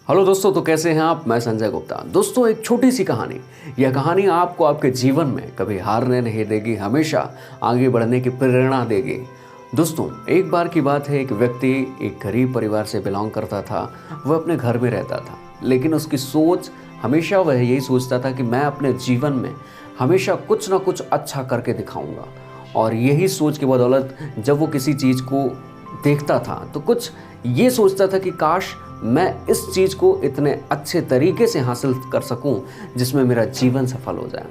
Hello दोस्तों, तो कैसे हैं आप। मैं संजय गुप्ता। दोस्तों, एक छोटी सी कहानी। यह कहानी आपको आपके जीवन में कभी हारने नहीं देगी, हमेशा आगे बढ़ने की प्रेरणा देगी। दोस्तों, एक बार की बात है, एक व्यक्ति एक गरीब परिवार से बिलोंग करता था। वह अपने घर में रहता था, लेकिन उसकी सोच हमेशा वह यही सोचता था कि मैं अपने जीवन में हमेशा कुछ ना कुछ अच्छा करके दिखाऊंगा। और यही सोच की बदौलत जब वो किसी चीज़ को देखता था तो कुछ ये सोचता था कि काश मैं इस चीज़ को इतने अच्छे तरीके से हासिल कर सकूं जिसमें मेरा जीवन सफल हो जाए।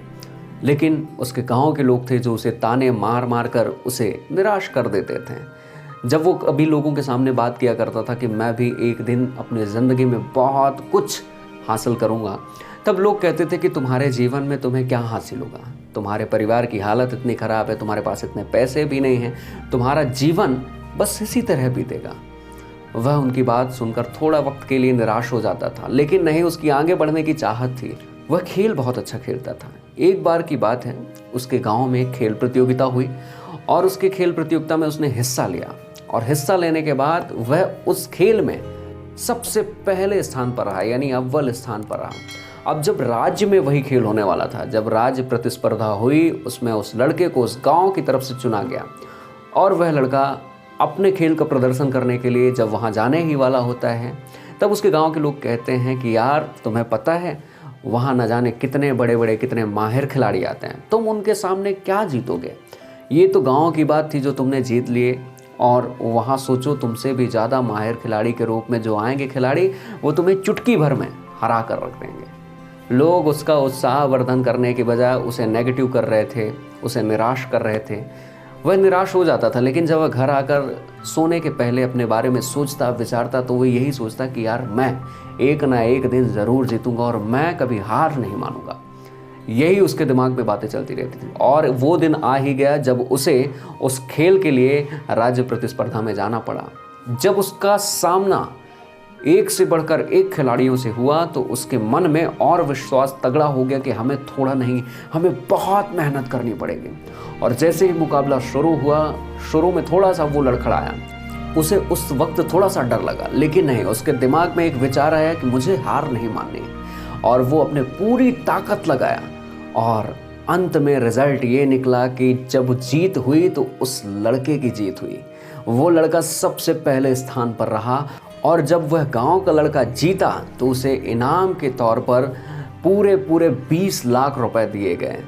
लेकिन उसके गांव के लोग थे जो उसे ताने मार मार कर उसे निराश कर देते थे। जब वो कभी लोगों के सामने बात किया करता था कि मैं भी एक दिन अपनी ज़िंदगी में बहुत कुछ हासिल करूंगा, तब लोग कहते थे कि तुम्हारे जीवन में तुम्हें क्या हासिल होगा, तुम्हारे परिवार की हालत इतनी ख़राब है, तुम्हारे पास इतने पैसे भी नहीं हैं, तुम्हारा जीवन बस इसी तरह बीतेगा। वह उनकी बात सुनकर थोड़ा वक्त के लिए निराश हो जाता था, लेकिन नहीं, उसकी आगे बढ़ने की चाहत थी। वह खेल बहुत अच्छा खेलता था। एक बार की बात है, उसके गांव में एक खेल प्रतियोगिता हुई और उसके खेल प्रतियोगिता में उसने हिस्सा लिया। और हिस्सा लेने के बाद वह उस खेल में सबसे पहले स्थान पर रहा, यानी अव्वल स्थान पर रहा। अब जब राज्य में वही खेल होने वाला था, जब राज्य प्रतिस्पर्धा हुई, उसमें उस लड़के को उस गाँव की तरफ से चुना गया। और वह लड़का अपने खेल का प्रदर्शन करने के लिए जब वहाँ जाने ही वाला होता है, तब उसके गांव के लोग कहते हैं कि यार, तुम्हें पता है वहाँ न जाने कितने बड़े बड़े कितने माहिर खिलाड़ी आते हैं, तुम उनके सामने क्या जीतोगे। ये तो गांव की बात थी जो तुमने जीत लिए, और वहाँ सोचो तुमसे भी ज़्यादा माहिर खिलाड़ी के रूप में जो आएंगे खिलाड़ी, वो तुम्हें चुटकी भर में हरा कर रख देंगे। लोग उसका उत्साहवर्धन करने के बजाय उसे नेगेटिव कर रहे थे, उसे निराश कर रहे थे। वह निराश हो जाता था, लेकिन जब वह घर आकर सोने के पहले अपने बारे में सोचता विचारता तो वह यही सोचता कि यार, मैं एक ना एक दिन ज़रूर जीतूंगा और मैं कभी हार नहीं मानूंगा। यही उसके दिमाग में बातें चलती रहती थी। और वो दिन आ ही गया जब उसे उस खेल के लिए राज्य प्रतिस्पर्धा में जाना पड़ा। जब उसका सामना एक से बढ़कर एक खिलाड़ियों से हुआ तो उसके मन में और विश्वास तगड़ा हो गया कि हमें थोड़ा नहीं, हमें बहुत मेहनत करनी पड़ेगी। और जैसे ही मुकाबला शुरू हुआ, शुरू में थोड़ा सा वो लड़खड़ाया, उसे उस वक्त थोड़ा सा डर लगा, लेकिन नहीं, उसके दिमाग में एक विचार आया कि मुझे हार नहीं माननी। और वो अपने पूरी ताकत लगाया और अंत में रिजल्ट ये निकला कि जब जीत हुई तो उस लड़के की जीत हुई। वो लड़का सबसे पहले स्थान पर रहा। और जब वह गांव का लड़का जीता तो उसे इनाम के तौर पर पूरे 20 लाख रुपए दिए गए।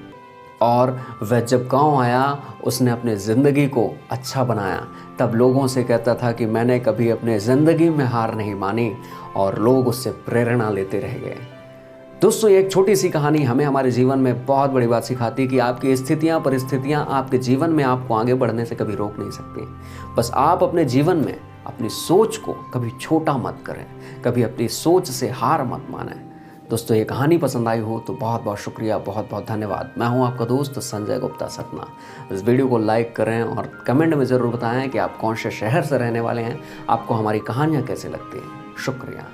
और वह जब गांव आया, उसने अपने ज़िंदगी को अच्छा बनाया। तब लोगों से कहता था कि मैंने कभी अपने ज़िंदगी में हार नहीं मानी, और लोग उससे प्रेरणा लेते रह गए। दोस्तों, एक छोटी सी कहानी हमें हमारे जीवन में बहुत बड़ी बात सिखाती है कि आपकी स्थितियाँ परिस्थितियाँ आपके जीवन में आपको आगे बढ़ने से कभी रोक नहीं सकती। बस आप अपने जीवन में अपनी सोच को कभी छोटा मत करें, कभी अपनी सोच से हार मत मानें। दोस्तों, ये कहानी पसंद आई हो तो बहुत बहुत शुक्रिया, बहुत बहुत धन्यवाद। मैं हूँ आपका दोस्त संजय गुप्ता सतना। इस वीडियो को लाइक करें और कमेंट में ज़रूर बताएं कि आप कौन से शहर से रहने वाले हैं, आपको हमारी कहानियाँ कैसे लगती हैं। शुक्रिया।